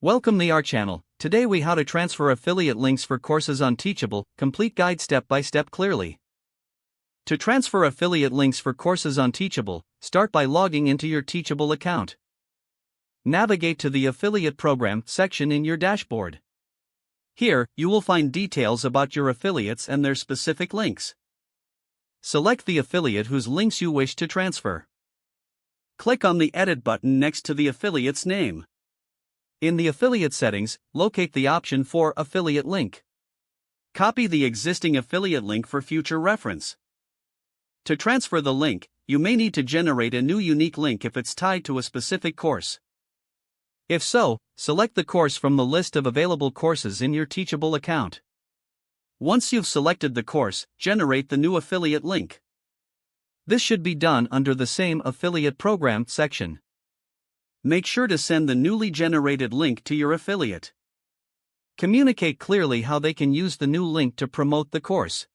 Welcome to our channel. Today we how to transfer affiliate links for courses on Teachable, complete guide step by step clearly. To transfer affiliate links for courses on Teachable, start by logging into your Teachable account. Navigate to the Affiliate Program section in your dashboard. Here, you will find details about your affiliates and their specific links. Select the affiliate whose links you wish to transfer. Click on the Edit button next to the affiliate's name. In the affiliate settings, locate the option for Affiliate Link. Copy the existing affiliate link for future reference. To transfer the link, you may need to generate a new unique link if it's tied to a specific course. If so, select the course from the list of available courses in your Teachable account. Once you've selected the course, generate the new affiliate link. This should be done under the same Affiliate Program section. Make sure to send the newly generated link to your affiliate. Communicate clearly how they can use the new link to promote the course.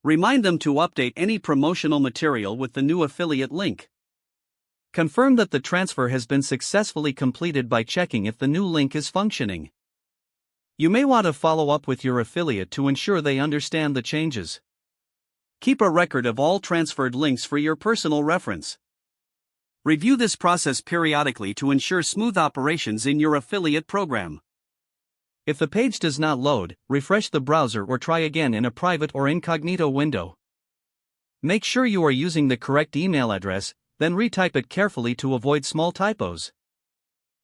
Remind them to update any promotional material with the new affiliate link. Confirm that the transfer has been successfully completed by checking if the new link is functioning. You may want to follow up with your affiliate to ensure they understand the changes. Keep a record of all transferred links for your personal reference. Review this process periodically to ensure smooth operations in your affiliate program. If the page does not load, refresh the browser or try again in a private or incognito window. Make sure you are using the correct email address, then retype it carefully to avoid small typos.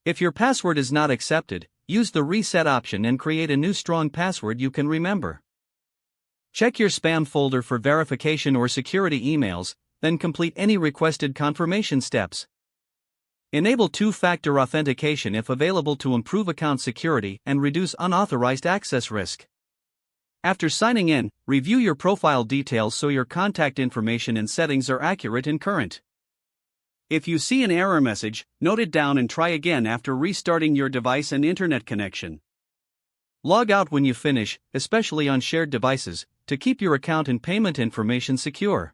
If your password is not accepted, use the reset option and create a new strong password you can remember. Check your spam folder for verification or security emails, then complete any requested confirmation steps. Enable two-factor authentication if available to improve account security and reduce unauthorized access risk. After signing in, review your profile details so your contact information and settings are accurate and current. If you see an error message, note it down and try again after restarting your device and internet connection. Log out when you finish, especially on shared devices, to keep your account and payment information secure.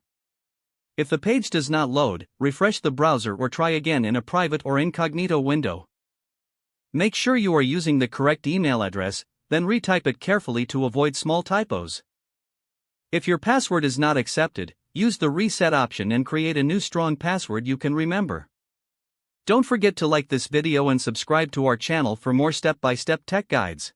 If the page does not load, refresh the browser or try again in a private or incognito window. Make sure you are using the correct email address, then retype it carefully to avoid small typos. If your password is not accepted, use the reset option and create a new strong password you can remember. Don't forget to like this video and subscribe to our channel for more step-by-step tech guides.